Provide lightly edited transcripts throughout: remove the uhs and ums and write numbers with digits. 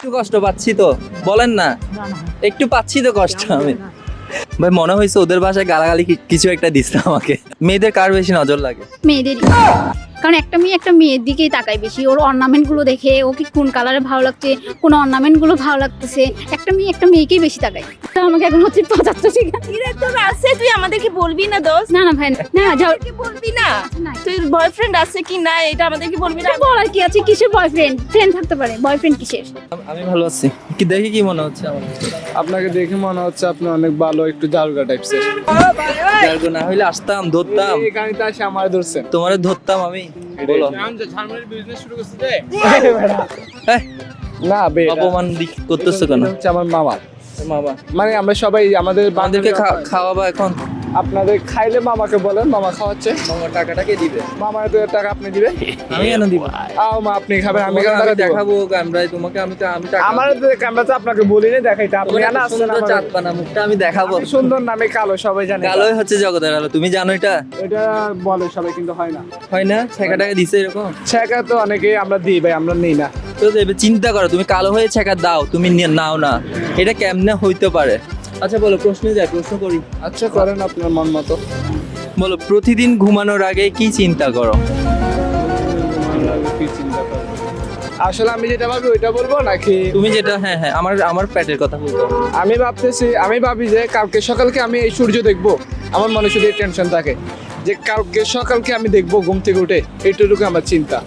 একটু কষ্ট পাচ্ছি তো, বলেন না। একটু পাচ্ছি তো কষ্ট আমি। ভাই মনে হয়েছে ওদের বাসায় গালাগালি কিছু একটা দিচ্ছে আমাকে। মেয়েদের কার বেশি নজর লাগে? মেয়েদেরই। কারণ একটা মেয়ের দিকেই তাকায় বেশি, ওর অর্নামেন্ট গুলো দেখে ওকে কোন কালারে ভালো লাগছে, কোন অর্নামেন্ট গুলো ভালো লাগতেছে, একটা মেয়েকেই বেশি তাকায়। তো আমাকে এখন হচ্ছে 75 শিখা। তোর আছে, তুই আমাদেরকে বলবি না দোস্ত? না না ভাই না, যাও। কি বলবি না? তুই বয়ফ্রেন্ড আছে কি না এটা আমাদেরকে বলবি না? বলার কি আছে, কিসের বয়ফ্রেন্ড? ফ্রেন্ড থাকতে পারে, বয়ফ্রেন্ড কিসের? আমি ভালো আছি। কি দেখে কি মনে হচ্ছে আমার? আপনাকে দেখে মনে হচ্ছে আপনি অনেক ভালো, একটু জারগা টাইপসের। জার্গো না হইলে আসতাম, ধরতাম। এই গাড়িতে আসে আমার ধরছেন। তোমারে ধরতাম আমি। বলো। এই, না বে, অপমান করতেছো কেন? হচ্ছে আমার মামা। বাবা, মানে আমরা সবাই আমাদের আমাদেরকে খাওয়াবা এখন? আপনাদের খাইলে মামাকে বলেন, মামা খাওয়াচ্ছে। মামা টাকাটা কে দিবে? মামার টাকা আপনি দিবেন? আমি কেন দিব? আও মা, আপনি খাবেন, আমি কেন আমি টাকা দেখাবো? দেখাবো ক্যামেরায় তোমাকে। আমি টাকা। আমার ক্যামেরাতে আপনাকে বলিনি দেখাইতে, আপনি তোমার জানা এত আসছেন সুন্দর আমার। চাঁদ পানা মুখটা আমি দেখাবো। আমি সুন্দর নামে কালো, সবাই জানে। কালোই হচ্ছে জগতের আলো, তুমি জানো এটা? এটা বলে সবাই, কিন্তু হয় না। হয় না? ছেঁকাটাকে দিছে এরকম? ছেঁকা তো অনেকে আমরা দিই ভাই, আমরা নেই না। তো দেবে, চিন্তা করো, তুমি কালো হয়ে ছেঁকা দাও, তুমি নাও না, এটা কেমনে হইতে পারে? আচ্ছা বলো, প্রশ্নে যাই, প্রশ্ন করি। আচ্ছা করেন আপনার মন মতো। বলো, প্রতিদিন ঘুমানোর আগে কি চিন্তা করো? কি চিন্তা করেন? আসলে আমি যেটা ভাবি ওইটা বলবো নাকি? তুমি যেটা, হ্যাঁ হ্যাঁ, আমার পেটের কথা বলতো। আমি ভাবি যে কালকে সকালকে আমি এই সূর্য দেখবো, আমার মনে শুধু টেনশন থাকে যে কালকে সকালকে আমি দেখবো ঘুম থেকে উঠে, এইটুকু আমার চিন্তা।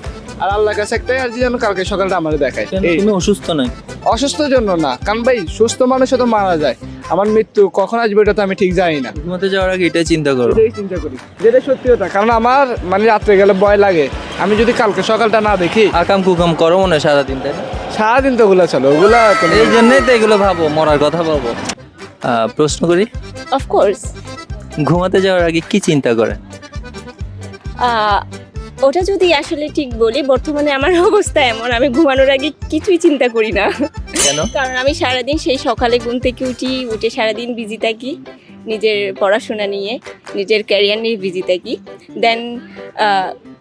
আর আল্লাহর কাছে একটাই আরজি যেন কালকে সকালটা আমার দেখায়। কেন, এই তুমি অসুস্থ নয়? অসুস্থর জন্য না, কারণ ভাই সুস্থ মানুষও তো মারা যায়, আমার মৃত্যু কখন আসবে এটা তো আমি ঠিক জানি না। ঘুমাতে যাওয়ার আগে এটাই চিন্তা করো। এটাই চিন্তা করি, যেটা সত্যি কথা। কারণ আমার মানে রাত্রে গেলে ভয় লাগে, আমি যদি কালকে সকালটা না দেখি। আকাম কুকাম করো মনে হয় সারাদিন, তাই না? সারাদিন তো ওগুলা চলো, ওগুলা এই জন্যই তো এগুলো ভাবো, মরার কথা ভাবো। প্রশ্ন করি, অফকোর্স। ঘুমাতে যাওয়ার আগে কি চিন্তা করে? ওটা যদি আসলে ঠিক বলি, বর্তমানে আমার অবস্থা এমন, আমি ঘুমানোর আগে কিছুই চিন্তা করি না। কেন? কারণ আমি সারাদিন সেই সকালে ঘুম থেকে উঠে সারাদিন বিজি থাকি নিজের পড়াশোনা নিয়ে, নিজের ক্যারিয়ার নিয়ে বিজি থাকি। দেন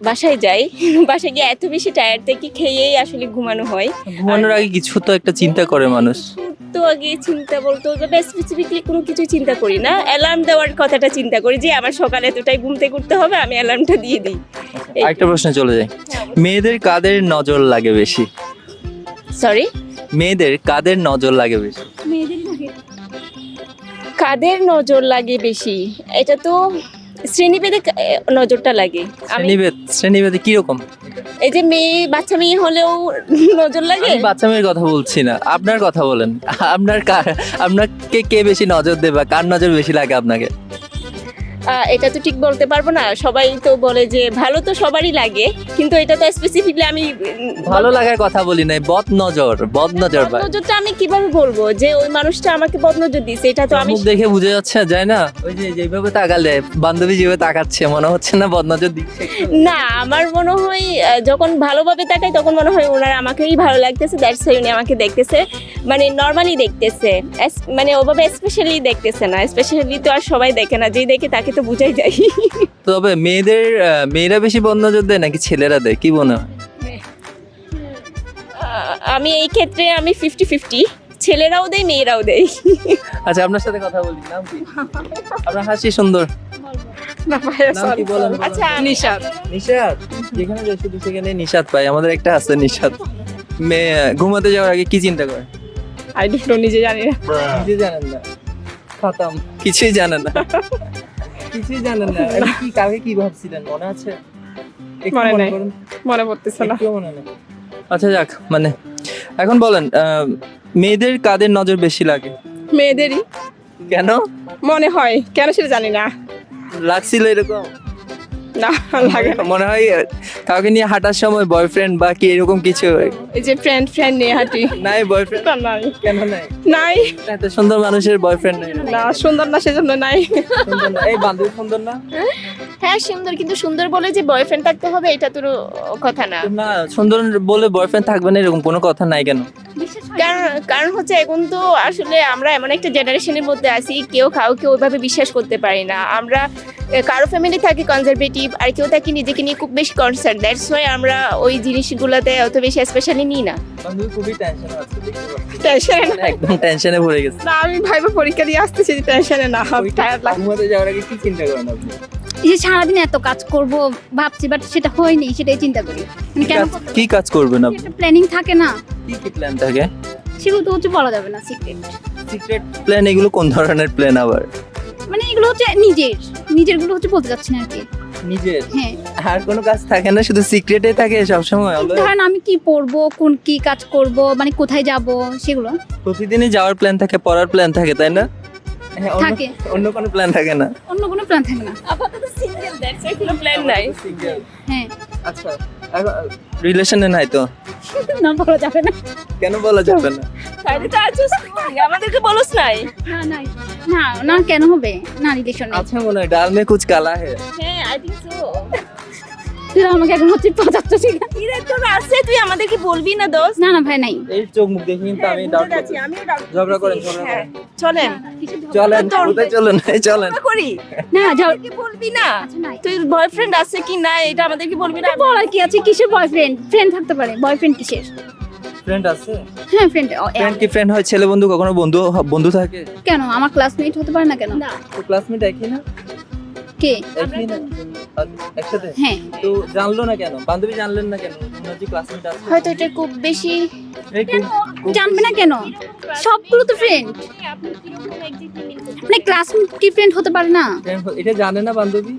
বাসায় যাই, বাসায় গিয়ে এত বেশি টায়ার্ড থাকি, খেয়েই আসলে ঘুমানো হয়। ঘুমানোর আগে কিছু তো একটা চিন্তা করে মানুষ। তো আগে চিন্তা বলতো স্পেসিফিকলি কোনো কিছু চিন্তা করি না, অ্যালার্ম দেওয়ার কথাটা চিন্তা করি যে আমার সকালে এতটাই ঘুম থেকে উঠতে হবে, আমি অ্যালার্মটা দিয়ে দিই। আরেকটা প্রশ্নে চলে যাই, মেয়েদের কাদের নজর লাগে বেশি? সরি, মেয়েদের কাদের নজর লাগে বেশি? মেয়েদেরই থাকে। কাদের নজর লাগে বেশি? এটা তো শ্রেণীভেদে নজরটা লাগে। শ্রেণীভেদে কিরকম? এই যে বাচ্চা মেয়ে হলেও নজর লাগে। আমি বাচ্চা মেয়ের কথা বলছি না, আপনার কথা বলেন। আপনাকে কে বেশি নজর দেবে, কার নজর বেশি লাগে আপনাকে? এটা তো ঠিক বলতে পারবো না, সবাই তো বলে যে ভালো তো সবারই লাগে, কিন্তু এটা তো স্পেসিফিকলি আমি ভালো লাগার কথা বলি নাই, বদ নজর ভাই। নজরটা আমি কিভাবে বলবো যে ওই মানুষটা আমাকে বদনজর দিচ্ছে? এটা তো আমি মুখ দেখে বুঝে যাচ্ছে, যায় না? ওই যে যেভাবে তাকালে, বান্ধবী যেভাবে তাকাচ্ছে, মনে হচ্ছে না বদনজর দিচ্ছে? না, আমার মনে হয় যখন ভালোভাবে তাকাই তখন মনে হয় ওনার আমাকেই ভালো লাগতেছে, দ্যাটস ওয়াই উনি আমাকে দেখতেছে, মানে নর্মালি দেখতেছে, মানে ওভাবে স্পেশালি দেখতেছে না। স্পেশালি তো আর সবাই দেখে না, যেই দেখে তাকে তো বুঝাই যায়। তবে মেয়েরা বেশি বদ নজর দেয় নাকি ছেলেরা দেয়, কি মনে হয়? আমি এই ক্ষেত্রে আমি 50-50, ছেলেরাও দেয় মেয়েরাও দেয়। আচ্ছা, আপনার সাথে কথা বলি, নাম কি? আপনার হাসি সুন্দর, নাম কি বলেন? আচ্ছা, নিশাত। নিশাত। যেখানে যাই শুধু সেখানে নিশাত পাই, আমাদের একটা আছে নিশাত। মেয়ে ঘুমাতে যাওয়ার আগে কি চিন্তা করে? আই ডোন্ট নো, নিজে জানি না। কিছুই জানেন না? খতম, কিছুই জানেন না। কিছুই জানেন না। কি কালকে কি ভাবছিলেন মনে আছে? একটু মনে নেই। করুন। মনে পড়তেছে না। একটুও মনে নেই। আচ্ছা যাক, মানে এখন বলেন, মেয়েদের কাদের নজর বেশি লাগে? মেয়েদেরই কেন মনে হয়, কেন সেটা জানি না। লাগছিল এরকম? না, লাগে না। মনে হয় কাউকে নিয়ে হাঁটার সময় বয়ফ্রেন্ড বা কি এরকম কিছু? এই যে ফ্রেন্ড নিয়ে হাঁটি। নাই বয়ফ্রেন্ড? নাই, কেন নাই? নাই এত সুন্দর মানুষের বয়ফ্রেন্ড নাই? না, সুন্দর না সেজন্য নাই। সুন্দর না? এই বান্ধবী সুন্দর না? হ্যাঁ সুন্দর, কিন্তু সুন্দর বলে যে বয়ফ্রেন্ড থাকতে হবে এটা তো কথা না। না, সুন্দর বলে বয়ফ্রেন্ড থাকবে না এরকম কোনো কথা নাই কেন? বিশ্বাস কারণ হচ্ছে এখন তো আসলে আমরা এমন একটা জেনারেশনের মধ্যে আছি, কেউ কাউকে ওইভাবে বিশ্বাস করতে পারি না। আমরা কারো ফ্যামিলি থাকি কনজারভেটিভ, আর কেউ থাকি নিজেকে নিয়ে খুব বেশি কনসার্ন। দ্যাটস ওয়াই আমরা ওই জিনিসগুলোতে অত বেশি স্পেশালি নিই না। বান্ধবী খুবই টেনশনে আছে, দেখতে পাচ্ছি। টেনশনে না। একদম টেনশনে পড়ে গেছে। না, আমি ভাইবা পরীক্ষা দিয়ে আসতেছি, টেনশনে না হবে, টায়ার্ড লাগে। ঘুমাতে যাওয়ার আগে কি চিন্তা করেন আপনি? এই যে সারাদিন এত কাজ করব ভাবছি, বাট সেটা হয়নি, সেটাই চিন্তা করি। মানে কেন কি কাজ করবেন আপনি? একটা প্ল্যানিং থাকে না, কি কি প্ল্যান থাকে? সেগুলো তো হচ্ছে বলা যাবে না, সিক্রেট। সিক্রেট প্ল্যান এগুলো কোন ধরনের প্ল্যান আবার? মানে এগুলো হচ্ছে নিজের গুলো হচ্ছে বলতে চাচ্ছি না আর কি। নিজের হ্যাঁ, আর কোনো কাজ থাকে না, শুধু সিক্রেটে থাকে সবসময়? ধরেন আমি কি পড়বো, কি কাজ করব, মানে কোথায় যাব, সেগুলো প্রতিদিনই যাওয়ার প্ল্যান থাকে, পড়ার প্ল্যান থাকে, তাই না? হ্যাঁ, থাকে। অন্য কোনো প্ল্যান থাকে না? অন্য কোনো প্ল্যান থাকে না। আপাতত সিঙ্গেল, দ্যাটস ওয়াই কোনো প্ল্যান নাই। হ্যাঁ, আচ্ছা, রিলেশনে নাই তো? না বলা যাবে না। কেন বলা যাবে না? তাহলে তো আছো তুই, আমাদেরকে বলস নাই। না না না না, কেন হবে না, রিলেশন নেই। আচ্ছা, মনে হয় ডাল মে কুছ কালা হে। হ্যাঁ, আই থিংক সো। তুই আমাকে এখন হচ্ছে 75 টাকা। কি রে তোর আছে, তুই আমাদেরকে বলবি না দোস্ত? না না ভাই নাই। এই চোখ মুখ দেখে কিন্তু আমি ডাউট করছি। আমিও ডাউট ঝগড়া করেন, ঝগড়া হ্যাঁ, করেন। চলেন চলেন, কোথায় চলেন? এই চলেন। ঝগড়া করি। না যাও। আমাদেরকে বলবি না? আচ্ছা, নাই। তুই বয়ফ্রেন্ড আছে কি না এটা আমাদেরকে বলবি না? বলার কি আছে, কিসের বয়ফ্রেন্ড? ফ্রেন্ড থাকতে পারে, বয়ফ্রেন্ড কিসের? ফ্রেন্ড আছে? হ্যাঁ, ফ্রেন্ড। ফ্রেন্ড কি ফ্রেন্ড হয়? ছেলে বন্ধু কখনো বন্ধু থাকে? কেন আমার ক্লাসমেট হতে পারে না কেন? তো ক্লাসমেট একই না? কে? একই না? আচ্ছা, একসাথে? হ্যাঁ, তো জানলো না কেন? বান্ধবী জানলেন না কেন ওনার যে ক্লাসমেট আছে? হয়তো এটা খুব বেশি এই খুব- জানবে না কেন? সবগুলো তো ফ্রেন্ড। আপনি কিরকম এক্স্যাক্টলি মিন করছেন? মানে ক্লাসমেট কি ফ্রেন্ড হতে পারে না? এটা জানে না বান্ধবী?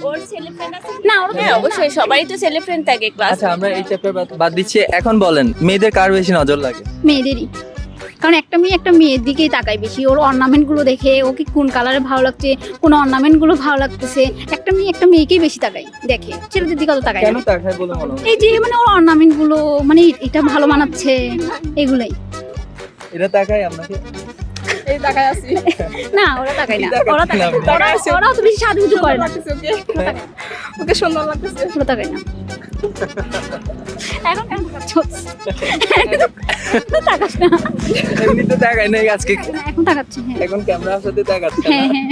ওর ছেলে ফ্রেন্ড আছে? না, ওর হ্যাঁ, অবশ্যই সবারই তো ছেলে ফ্রেন্ড থাকে ক্লাস। আচ্ছা, আমরা এই চ্যাপ্টার বাদ দিচ্ছি। এখন বলেন, মেয়েদের কার বেশি নজর লাগে? মেয়েদেরই। কারণ একটা মেয়ের দিকেই তাকায় বেশি, ওর অর্নামেন্ট গুলো দেখে, ওকে কোন কালারে ভালো লাগছে, কোন অর্নামেন্ট গুলো ভালো লাগতেছে, একটা মেয়েকেই বেশি তাকায় দেখে, ছেলেদের দিকে অত তাকায় কেন না। তাকায় বলে মনে হয়? এই যে মানে ওর অর্নামেন্ট গুলো, মানে এটা ভালো মানাচ্ছে, এগুলাই। এটা তাকায় আপনাকে? এই তাকায় আছি, না, ওরা তাকায় না, তাকায় ওরা তাকায় না। না। ওরা অত বেশি সাজুগুজু করে না, লাগতেছে ওকে, ওকে সুন্দর লাগতেছে। ওরা তাকায় না। এখন কেন তাকাচ্ছিস? এখন তো তাকাস না। এমনি তো তাকায় নাই আজকে। এখন তাকাচ্ছে। হ্যাঁ এখন ক্যামেরার সাথে তাকাচ্ছে না। হ্যাঁ হ্যাঁ।